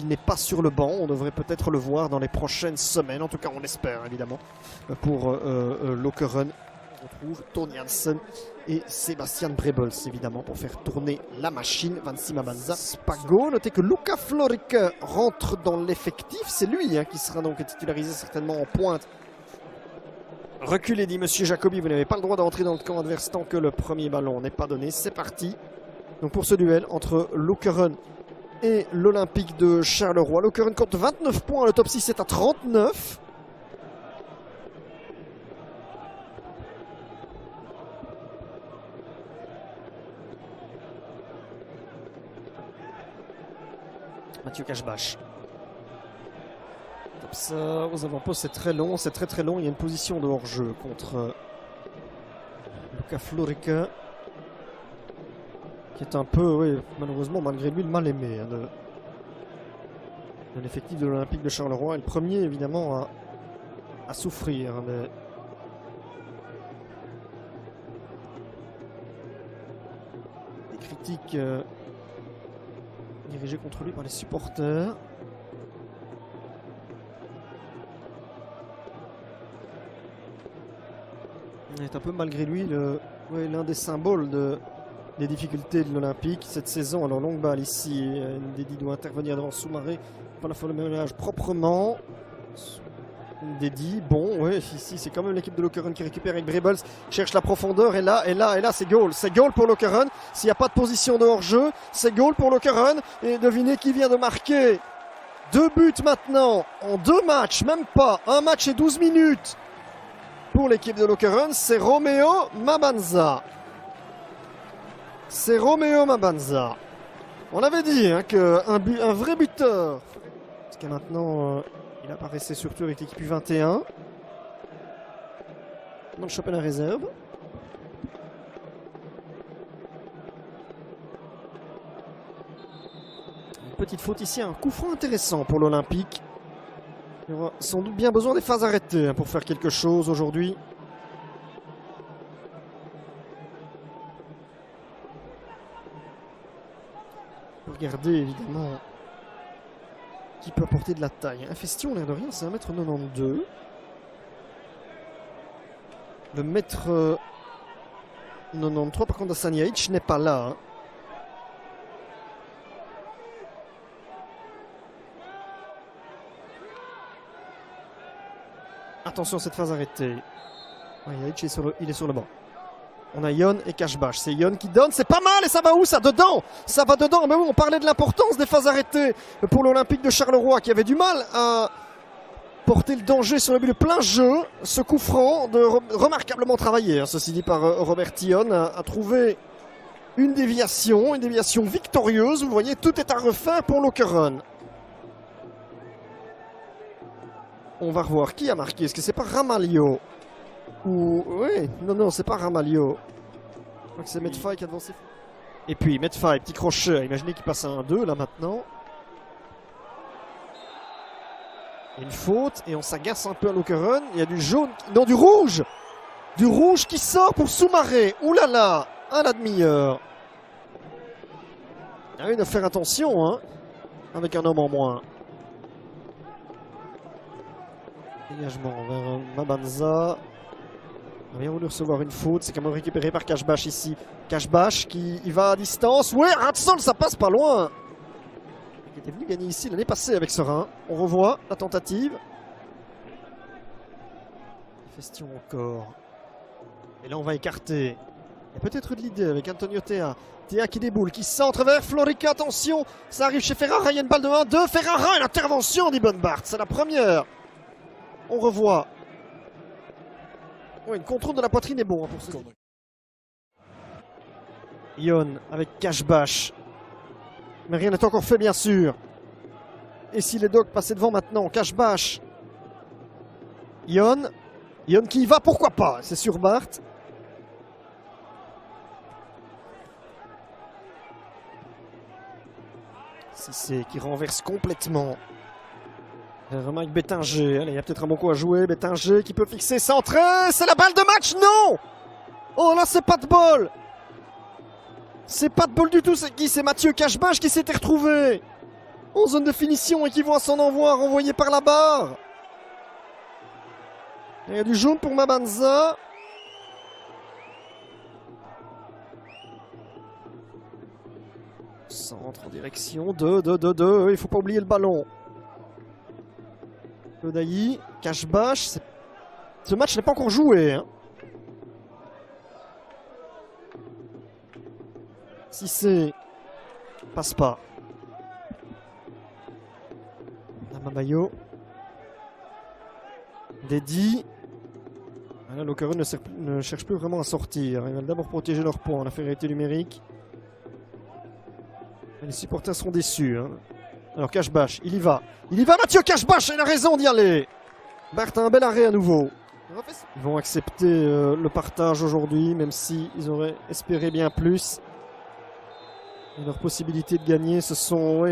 il n'est pas sur le banc. On devrait peut-être le voir dans les prochaines semaines. En tout cas, on espère évidemment pour Lokeren. On retrouve Tony Hansen et Sébastien Brebels évidemment pour faire tourner la machine. Vansi Mabanza, Spago. Notez que Luka Florik rentre dans l'effectif. C'est lui qui sera donc titularisé certainement en pointe. Reculez, dit Monsieur Jacobi, vous n'avez pas le droit d'entrer dans le camp adverse tant que le premier ballon n'est pas donné. C'est parti. Donc pour ce duel entre Lokeren et l'Olympique de Charleroi. Lokeren compte 29 points, le top 6 est à 39. Mathieu Cashbash. Comme ça, aux avant-postes, c'est très long, c'est très long. Il y a une position de hors-jeu contre Luka Florik, qui est un peu, oui, malheureusement, malgré lui, le mal aimé de l'effectif de l'Olympique de Charleroi. Et le premier, évidemment, à souffrir. Des critiques dirigées contre lui par les supporters. Il est un peu, malgré lui, l'un des symboles des difficultés de l'Olympique cette saison. Alors longue balle ici, Ndedi doit intervenir devant Soumaré, pas la fois le ménage proprement. Ndedi, bon, ouais, ici c'est quand même l'équipe de Lokeren qui récupère avec Brebels, cherche la profondeur, et là c'est goal. C'est goal pour Lokeren, s'il n'y a pas de position de hors-jeu, c'est goal pour Lokeren. Et devinez qui vient de marquer 2 buts maintenant, en 2 matchs, même pas, 1 match et 12 minutes. Pour l'équipe de Lokeren, c'est Romeo Mabanza. C'est Romeo Mabanza. On avait dit qu'un vrai buteur. Parce que maintenant, il apparaissait surtout avec l'équipe U21. Dans le championnat réserve. Une petite faute ici, un coup franc intéressant pour l'Olympique. Il aura sans doute bien besoin des phases arrêtées pour faire quelque chose aujourd'hui. Regardez évidemment qui peut apporter de la taille. Infestion, l'air de rien, c'est 1m92. Le mètre 93, par contre, Asaniaïch n'est pas là. Attention à cette phase arrêtée. Yaïch il est sur le banc. On a Yon et Cashbash. C'est Yon qui donne. C'est pas mal. Et ça va où? Ça dedans. Ça va dedans. Mais oui, on parlait de l'importance des phases arrêtées pour l'Olympique de Charleroi qui avait du mal à porter le danger sur le but de plein jeu. Ce coup franc remarquablement travaillé, ceci dit par Robert Yon, a trouvé une déviation victorieuse. Vous voyez, tout est à refaire pour Lokeren. On va revoir qui a marqué. Est-ce que c'est pas Ramalho? Oui, non, c'est pas Ramalho. Je crois que c'est Medfay qui a avancé. Et puis Medfay, petit crochet. Imaginez qu'il passe à 1-2 là maintenant. Une faute et on s'agace un peu à Lokeren. Il y a du jaune, non, du rouge. Du rouge qui sort pour Soumaré. Ouh là là, à la demi-heure. Ah oui, il faut faire attention avec un homme en moins. Dégagement vers Mabanza. On a bien voulu recevoir une faute. C'est quand même récupéré par Cashbash ici. Cashbash qui y va à distance. Ouais, Ratsol, ça passe pas loin. Il était venu gagner ici l'année passée avec Serein. On revoit la tentative. Question encore. Et là, on va écarter. Il y a peut-être de l'idée avec Antonio Théa. Théa qui déboule, qui centre vers Florik. Attention, ça arrive chez Ferrara. Il y a une balle de 1-2. Ferrara et l'intervention d'Ibon-Bart. C'est la première. On revoit. Oui, une contrôle de la poitrine est bon pour ce tour. Yon avec Cashbash. Mais rien n'est encore fait, bien sûr. Et si les Dogs passaient devant maintenant, Cashbash. Yon qui y va, pourquoi pas? C'est sur Bart. Cissé qui renverse complètement. Mike Bettinger, allez, il y a peut-être un bon coup à jouer. Bettinger qui peut fixer, centrer, c'est la balle de match, non! Oh là, c'est pas de bol! C'est pas de bol du tout, c'est qui? C'est Mathieu Cashbash qui s'était retrouvé en zone de finition et qui voit son envoi renvoyé par la barre. Il y a du jaune pour Mabanza. Centre en direction de. Il ne faut pas oublier le ballon. Lodaï, cache-bâche. Ce match n'est pas encore joué. Hein. Cissé passe pas. Namabayo. Dedi. Là, Lokeren ne cherche plus vraiment à sortir. Ils veulent d'abord protéger leur point en infériorité numérique. Les supporters seront déçus. Hein. Alors Cache-Bâche, il y va. Il y va Mathieu Cache-Bâche, il a raison d'y aller. Berthe, un bel arrêt à nouveau. Ils vont accepter le partage aujourd'hui, même s'ils auraient espéré bien plus. Et leurs possibilités de gagner, ce sont